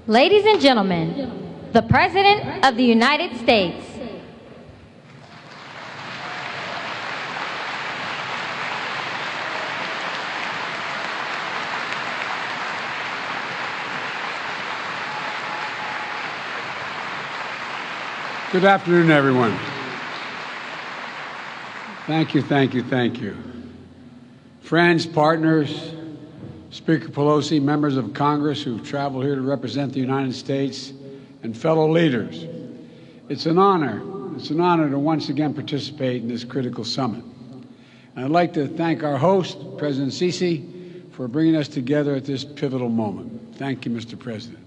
Ladies and gentlemen, the President of the United States. Good afternoon, everyone. Thank you, thank you, thank you. Friends, partners, Speaker Pelosi, members of Congress who've traveled here to represent the United States, and fellow leaders. It's an honor to once again participate in this critical summit. And I'd like to thank our host, President Sisi, for bringing us together at this pivotal moment. Thank you, Mr. President.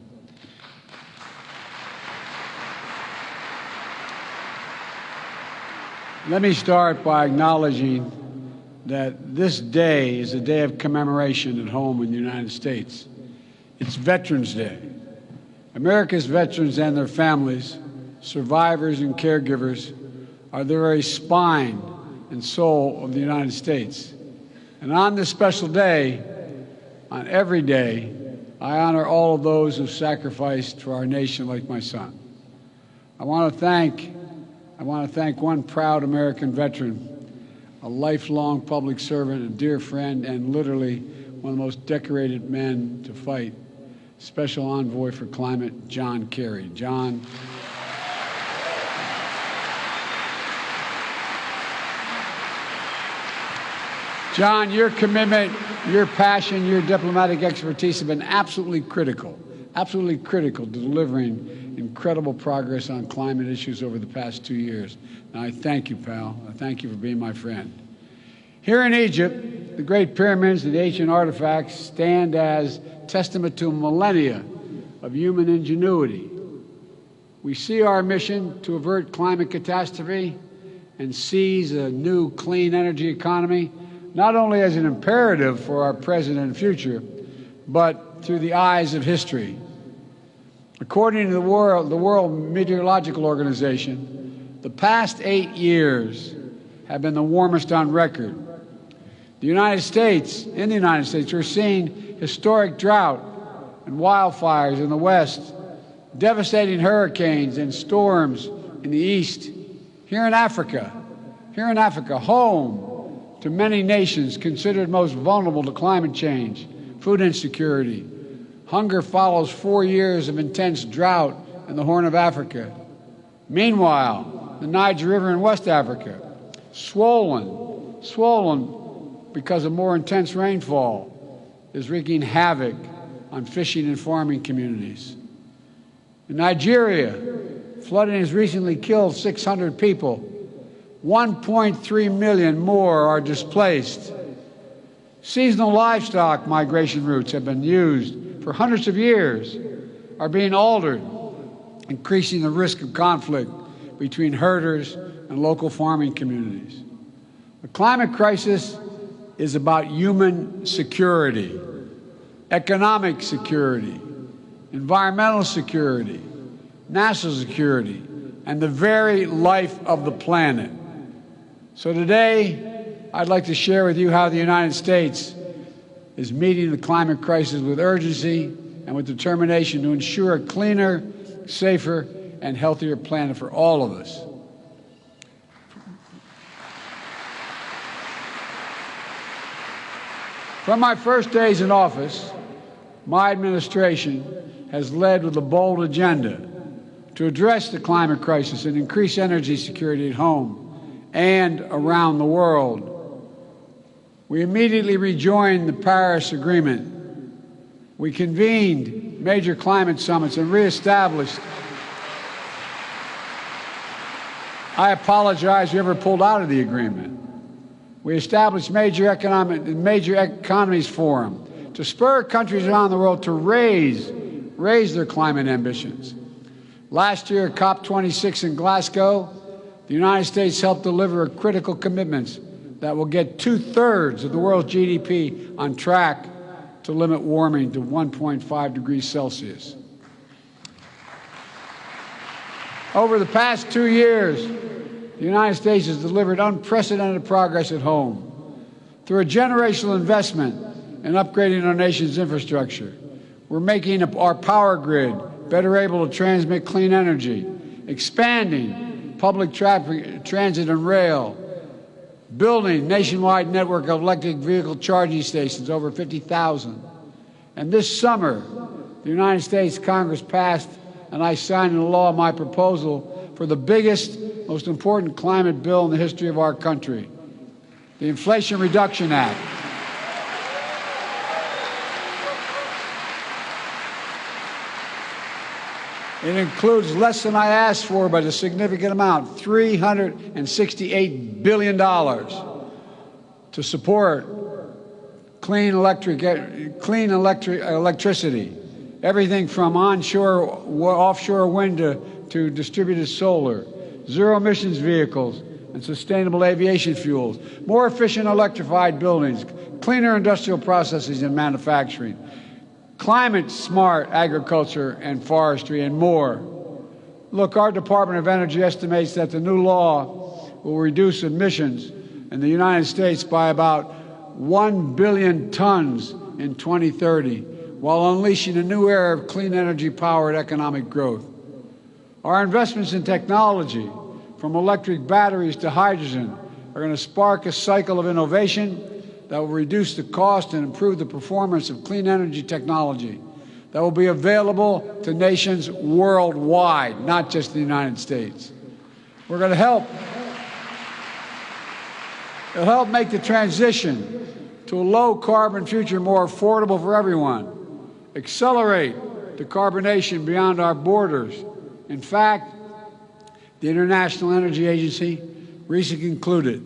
Let me start by acknowledging that this day is a day of commemoration at home in the United States. It's Veterans Day. America's veterans and their families, survivors and caregivers, are the very spine and soul of the United States. And on this special day, on every day, I honor all of those who sacrificed for our nation like my son. I want to thank one proud American veteran, a lifelong public servant, a dear friend, and literally one of the most decorated men to fight, Special Envoy for Climate, John Kerry. John, your commitment, your passion, your diplomatic expertise have been absolutely critical to delivering incredible progress on climate issues over the past 2 years. And I thank you, pal. I thank you for being my friend. Here in Egypt, the Great Pyramids and the ancient artifacts stand as testament to millennia of human ingenuity. We see our mission to avert climate catastrophe and seize a new clean energy economy not only as an imperative for our present and future, but through the eyes of history. According to the World Meteorological Organization, the past 8 years have been the warmest on record. In the United States, we're seeing historic drought and wildfires in the West, devastating hurricanes and storms in the East. Here in Africa, home to many nations considered most vulnerable to climate change, food insecurity. Hunger follows 4 years of intense drought in the Horn of Africa. Meanwhile, the Niger River in West Africa, swollen because of more intense rainfall, is wreaking havoc on fishing and farming communities. In Nigeria, flooding has recently killed 600 people. 1.3 million more are displaced. Seasonal livestock migration routes have been used for hundreds of years, are being altered, increasing the risk of conflict between herders and local farming communities. The climate crisis is about human security, economic security, environmental security, national security, and the very life of the planet. So today, I'd like to share with you how the United States is meeting the climate crisis with urgency and with determination to ensure a cleaner, safer, and healthier planet for all of us. From my first days in office, my administration has led with a bold agenda to address the climate crisis and increase energy security at home and around the world. We immediately rejoined the Paris Agreement. We convened major climate summits and reestablished. I apologize we ever pulled out of the agreement. We established major economies forum to spur countries around the world to raise their climate ambitions. Last year at COP26 in Glasgow, the United States helped deliver critical commitments that will get 2/3 of the world's GDP on track to limit warming to 1.5 degrees Celsius. Over the past 2 years, the United States has delivered unprecedented progress at home through a generational investment in upgrading our nation's infrastructure. We're making our power grid better able to transmit clean energy, expanding public traffic, transit and rail, building nationwide network of electric vehicle charging stations, over 50,000. And this summer, the United States Congress passed, and I signed into law my proposal for the biggest, most important climate bill in the history of our country, the Inflation Reduction Act. It includes less than I asked for, but a significant amount, $368 billion to support clean electricity, everything from offshore wind to distributed solar, zero emissions vehicles and sustainable aviation fuels, more efficient electrified buildings, cleaner industrial processes and manufacturing, climate-smart agriculture and forestry, and more. Look, our Department of Energy estimates that the new law will reduce emissions in the United States by about 1 billion tons in 2030, while unleashing a new era of clean energy-powered economic growth. Our investments in technology, from electric batteries to hydrogen, are going to spark a cycle of innovation that will reduce the cost and improve the performance of clean energy technology that will be available to nations worldwide, not just the United States. We're going to help make the transition to a low-carbon future more affordable for everyone, accelerate decarbonation beyond our borders. In fact, the International Energy Agency recently concluded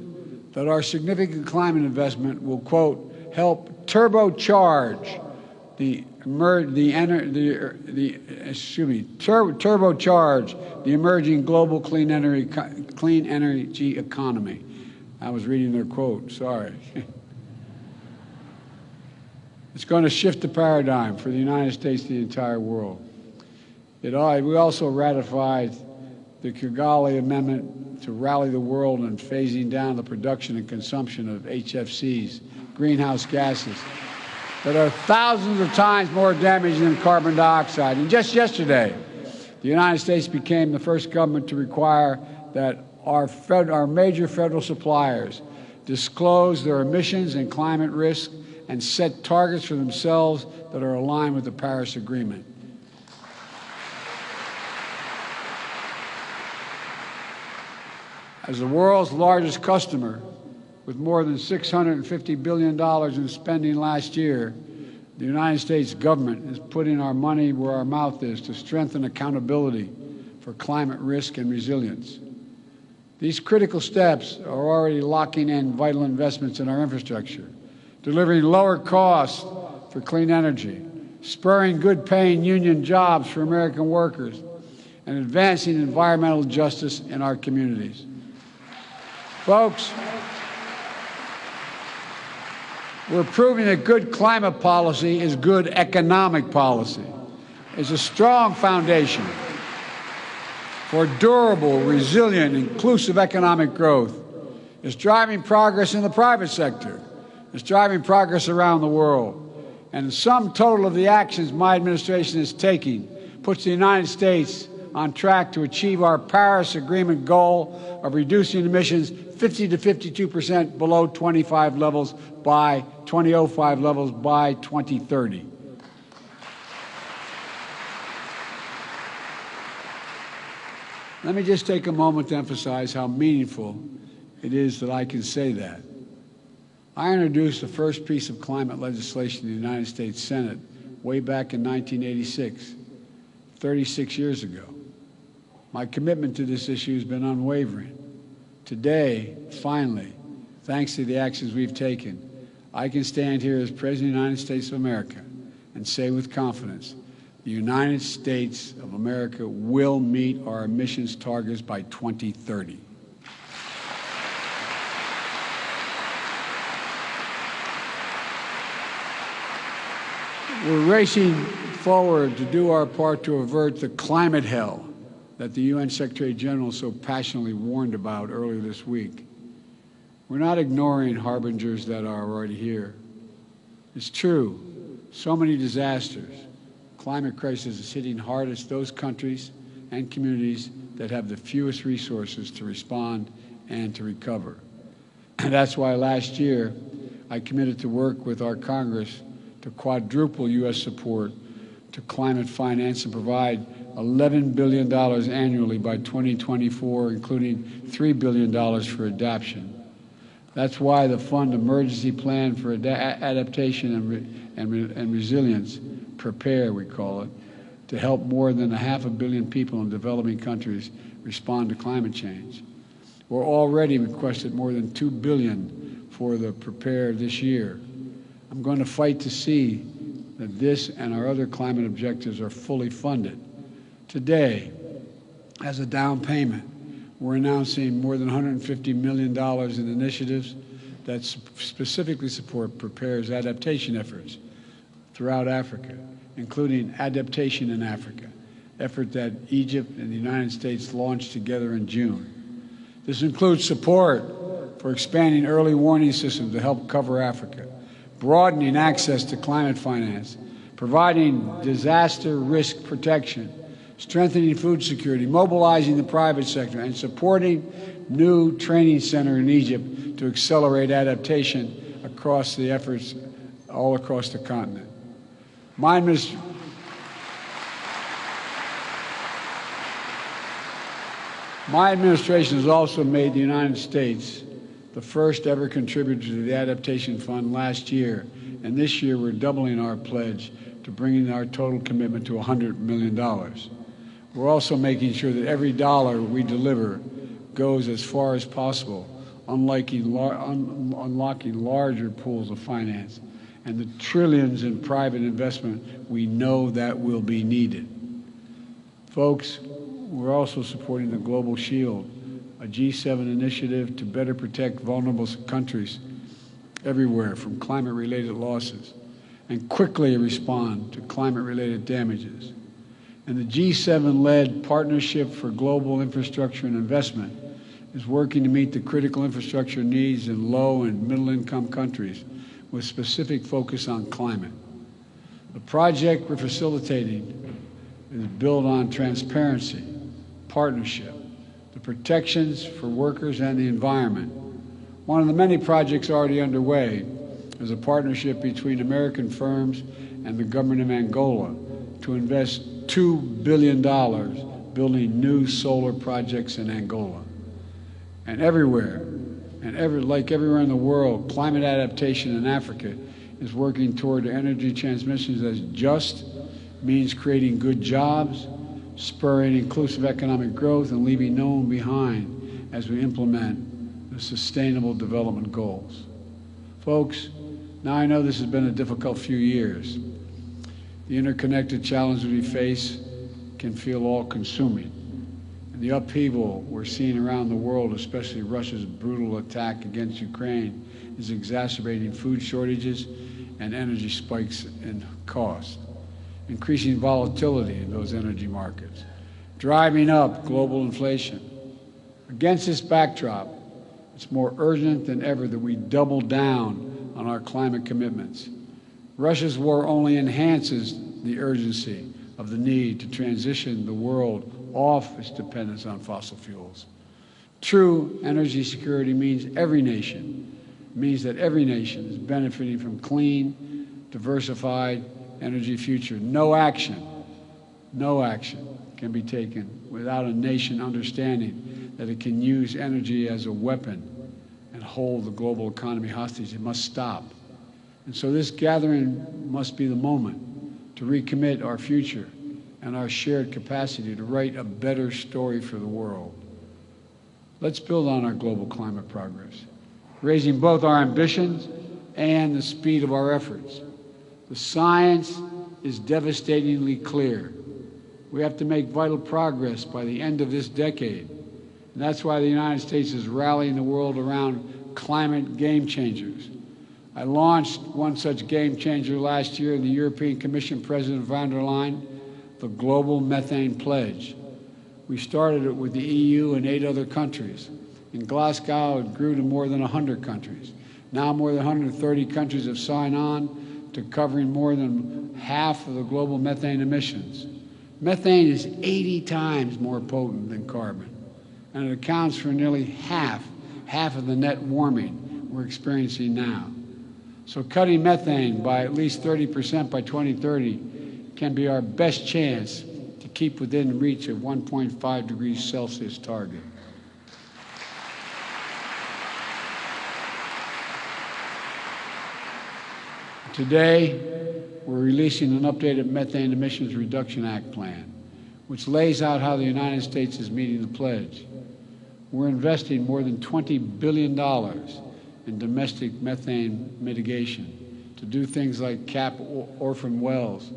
that our significant climate investment will, quote, help turbocharge the emerging global clean energy economy. I was reading their quote, sorry. It's going to shift the paradigm for the United States and the entire world. We also ratified the Kigali Amendment to rally the world in phasing down the production and consumption of HFCs, greenhouse gases, that are thousands of times more damaging than carbon dioxide. And just yesterday, the United States became the first government to require that our major federal suppliers disclose their emissions and climate risk and set targets for themselves that are aligned with the Paris Agreement. As the world's largest customer, with more than $650 billion in spending last year, the United States government is putting our money where our mouth is to strengthen accountability for climate risk and resilience. These critical steps are already locking in vital investments in our infrastructure, delivering lower costs for clean energy, spurring good-paying union jobs for American workers, and advancing environmental justice in our communities. Folks, we're proving that good climate policy is good economic policy. It's a strong foundation for durable, resilient, inclusive economic growth. It's driving progress in the private sector. It's driving progress around the world. And the sum total of the actions my administration is taking puts the United States on track to achieve our Paris Agreement goal of reducing emissions 50 to 52% below 2005 levels by 2030. Let me just take a moment to emphasize how meaningful it is that I can say that. I introduced the first piece of climate legislation in the United States Senate way back in 1986, 36 years ago. My commitment to this issue has been unwavering. Today, finally, thanks to the actions we've taken, I can stand here as President of the United States of America and say with confidence, the United States of America will meet our emissions targets by 2030. We're racing forward to do our part to avert the climate hell that the UN Secretary General so passionately warned about earlier this week. We're not ignoring harbingers that are already here. It's true, so many disasters, climate crisis is hitting hardest those countries and communities that have the fewest resources to respond and to recover. And that's why last year I committed to work with our Congress to quadruple U.S. support to climate finance and provide $11 billion annually by 2024, including $3 billion for adaptation. That's why the Fund Emergency Plan for Adaptation and Resilience, PREPARE we call it, to help more than 500 million people in developing countries respond to climate change. We're already requested more than $2 billion for the PREPARE this year. I'm going to fight to see that this and our other climate objectives are fully funded. Today, as a down payment, we're announcing more than $150 million in initiatives that specifically support PREPARE's adaptation efforts throughout Africa, including Adaptation in Africa, effort that Egypt and the United States launched together in June. This includes support for expanding early warning systems to help cover Africa, broadening access to climate finance, providing disaster risk protection, strengthening food security, mobilizing the private sector, and supporting new training center in Egypt to accelerate adaptation across the efforts all across the continent. My administration has also made the United States the first ever contributor to the Adaptation Fund last year, and this year we're doubling our pledge to bringing our total commitment to $100 million. We're also making sure that every dollar we deliver goes as far as possible, unlocking larger pools of finance and the trillions in private investment we know that will be needed. Folks, we're also supporting the Global Shield, a G7 initiative to better protect vulnerable countries everywhere from climate-related losses and quickly respond to climate-related damages. And the G7-led Partnership for Global Infrastructure and Investment is working to meet the critical infrastructure needs in low and middle-income countries with specific focus on climate. The project we're facilitating is built on transparency, partnership, the protections for workers and the environment. One of the many projects already underway is a partnership between American firms and the government of Angola to invest $2 billion building new solar projects in Angola. And everywhere, like everywhere in the world, climate adaptation in Africa is working toward energy transmissions as just means creating good jobs, spurring inclusive economic growth, and leaving no one behind as we implement the Sustainable Development Goals. Folks, now I know this has been a difficult few years. The interconnected challenges we face can feel all-consuming. And the upheaval we're seeing around the world, especially Russia's brutal attack against Ukraine, is exacerbating food shortages and energy spikes in cost, increasing volatility in those energy markets, driving up global inflation. Against this backdrop, it's more urgent than ever that we double down on our climate commitments. Russia's war only enhances the urgency of the need to transition the world off its dependence on fossil fuels. True energy security means that every nation is benefiting from clean, diversified energy future. No action can be taken without a nation understanding that it can use energy as a weapon and hold the global economy hostage. It must stop. And so this gathering must be the moment to recommit our future and our shared capacity to write a better story for the world. Let's build on our global climate progress, raising both our ambitions and the speed of our efforts. The science is devastatingly clear. We have to make vital progress by the end of this decade. And that's why the United States is rallying the world around climate game changers. I launched one such game changer last year in the European Commission President von der Leyen, the Global Methane Pledge. We started it with the EU and 8 other countries. In Glasgow, it grew to more than 100 countries. Now more than 130 countries have signed on to covering more than half of the global methane emissions. Methane is 80 times more potent than carbon, and it accounts for nearly half of the net warming we're experiencing now. So cutting methane by at least 30% by 2030 can be our best chance to keep within reach of 1.5 degrees Celsius target. Today, we're releasing an updated Methane Emissions Reduction Act plan, which lays out how the United States is meeting the pledge. We're investing more than $20 billion in domestic methane mitigation to do things like cap orphan wells,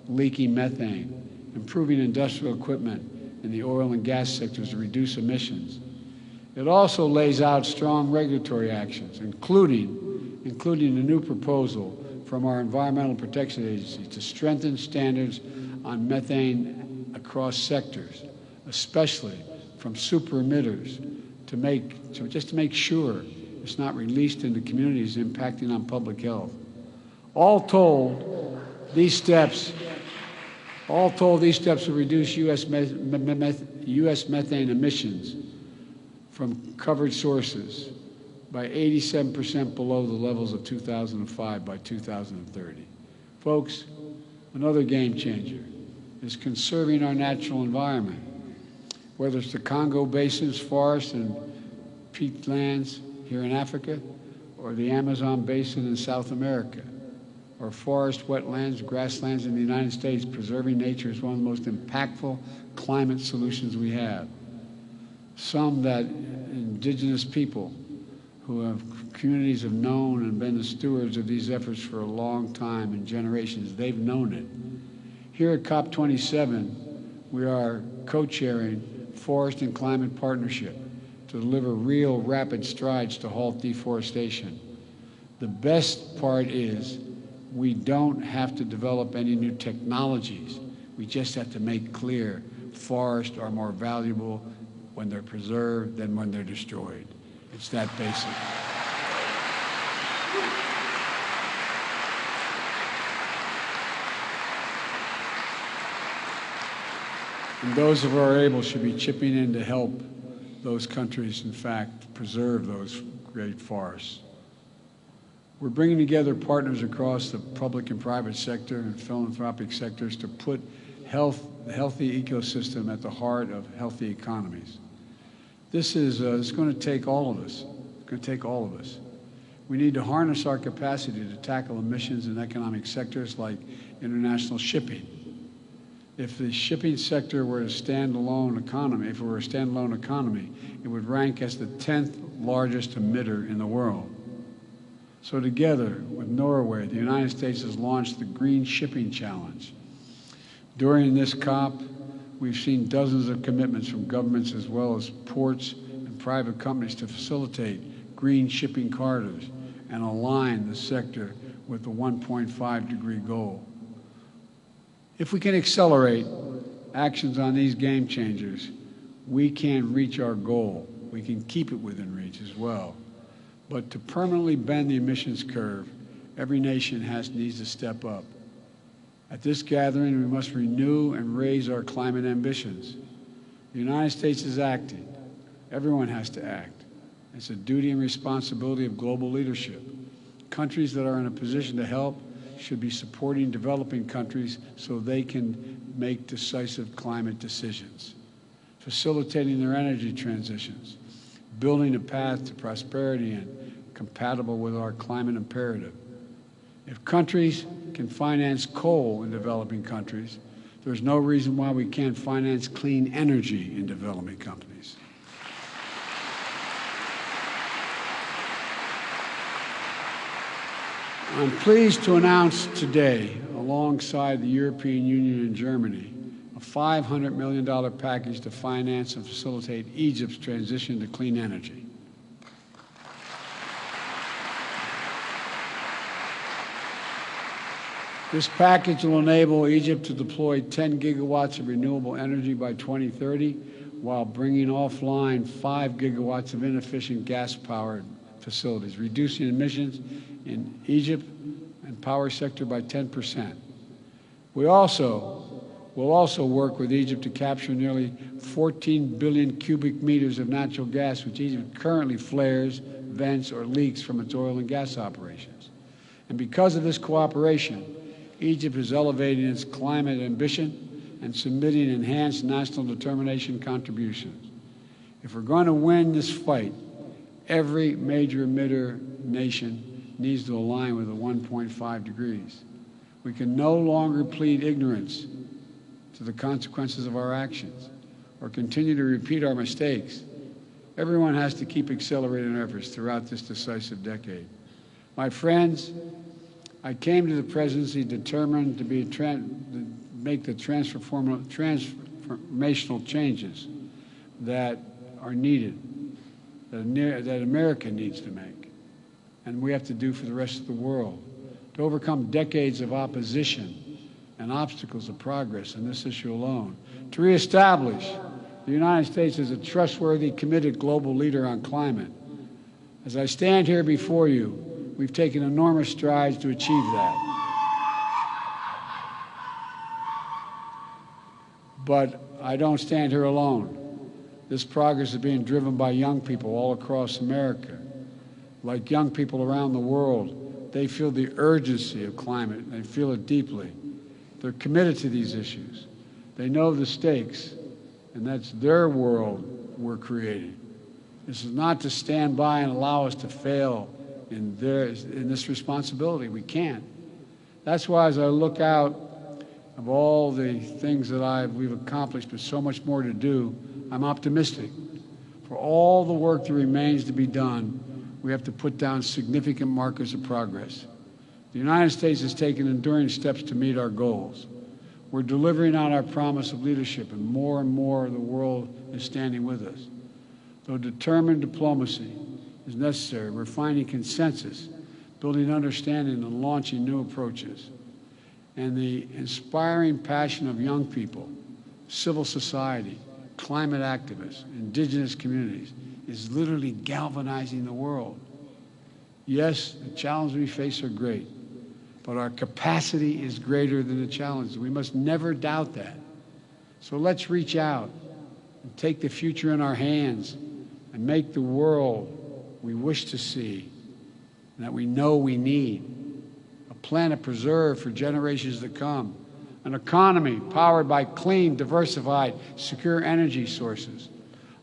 leaking methane, improving industrial equipment in the oil and gas sectors to reduce emissions. It also lays out strong regulatory actions, including a new proposal from our Environmental Protection Agency to strengthen standards on methane across sectors, especially from super emitters, just to make sure it's not released into communities impacting on public health. All told, these steps will reduce U.S. methane emissions from covered sources by 87% below the levels of 2005 by 2030. Folks, another game changer is conserving our natural environment, whether it's the Congo Basin's forests and peatlands here in Africa, or the Amazon Basin in South America, or forest, wetlands, grasslands in the United States. Preserving nature is one of the most impactful climate solutions we have. Some that indigenous people communities have known and been the stewards of these efforts for a long time and generations. They've known it. Here at COP27, we are co-chairing Forest and Climate Partnership to deliver real rapid strides to halt deforestation. The best part is we don't have to develop any new technologies. We just have to make clear forests are more valuable when they're preserved than when they're destroyed. It's that basic. And those who are able should be chipping in to help those countries, in fact, preserve those great forests. We're bringing together partners across the public and private sector and philanthropic sectors to put the healthy ecosystem at the heart of healthy economies. This is it's going to take all of us. It's going to take all of us. We need to harness our capacity to tackle emissions in economic sectors like international shipping. If the shipping sector were a standalone economy, it would rank as the 10th largest emitter in the world. So together with Norway, the United States has launched the Green Shipping Challenge. During this COP, we've seen dozens of commitments from governments as well as ports and private companies to facilitate green shipping corridors and align the sector with the 1.5 degree goal. If we can accelerate actions on these game changers, we can reach our goal. We can keep it within reach as well. But to permanently bend the emissions curve, every nation needs to step up. At this gathering, we must renew and raise our climate ambitions. The United States is acting. Everyone has to act. It's a duty and responsibility of global leadership. Countries that are in a position to help should be supporting developing countries so they can make decisive climate decisions, facilitating their energy transitions, building a path to prosperity and compatible with our climate imperative. If countries can finance coal in developing countries, there's no reason why we can't finance clean energy in developing countries. I'm pleased to announce today, alongside the European Union and Germany, a $500 million package to finance and facilitate Egypt's transition to clean energy. This package will enable Egypt to deploy 10 gigawatts of renewable energy by 2030, while bringing offline 5 gigawatts of inefficient gas-powered facilities, reducing emissions in Egypt and and power sector by 10%. Will also work with Egypt to capture nearly 14 billion cubic meters of natural gas, which Egypt currently flares, vents, or leaks from its oil and gas operations. And because of this cooperation, Egypt is elevating its climate ambition and submitting enhanced national determination contributions. If we're going to win this fight, every major emitter nation needs to align with the 1.5 degrees. We can no longer plead ignorance to the consequences of our actions or continue to repeat our mistakes. Everyone has to keep accelerating our efforts throughout this decisive decade. My friends, I came to the presidency determined to make the transformational changes that are needed, that America needs to make, and we have to do for the rest of the world, to overcome decades of opposition and obstacles of progress in this issue alone, to reestablish the United States as a trustworthy, committed global leader on climate. As I stand here before you, we've taken enormous strides to achieve that. But I don't stand here alone. This progress is being driven by young people all across America. Like young people around the world, they feel the urgency of climate, and they feel it deeply. They're committed to these issues. They know the stakes, and that's their world we're creating. This is not to stand by and allow us to fail in this responsibility. We can't. That's why as I look out of all the things that we've accomplished, but so much more to do, I'm optimistic. For all the work that remains to be done, we have to put down significant markers of progress. The United States has taken enduring steps to meet our goals. We're delivering on our promise of leadership, and more of the world is standing with us. Though determined diplomacy is necessary, we're finding consensus, building understanding, and launching new approaches. And the inspiring passion of young people, civil society, climate activists, indigenous communities is literally galvanizing the world. Yes, the challenges we face are great, but our capacity is greater than the challenges. We must never doubt that. So let's reach out and take the future in our hands and make the world we wish to see and that we know we need. A planet preserved for generations to come. An economy powered by clean, diversified, secure energy sources.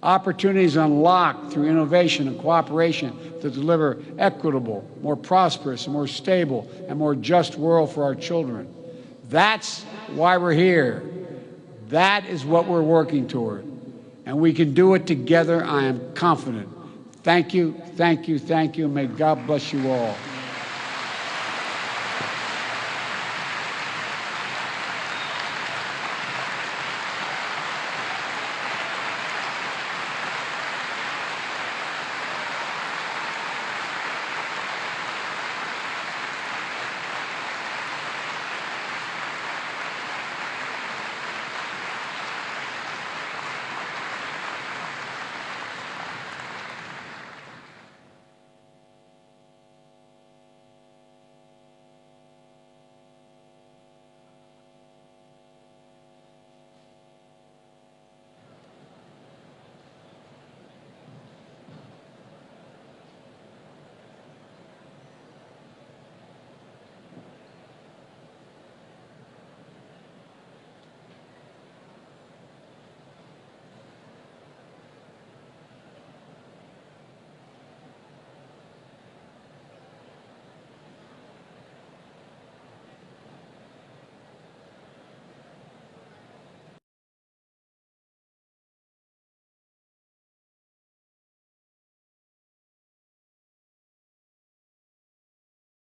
Opportunities unlocked through innovation and cooperation to deliver equitable, more prosperous, more stable, and more just world for our children. That's why we're here. That is what we're working toward. And we can do it together, I am confident. Thank you, thank you, thank you, and may God bless you all.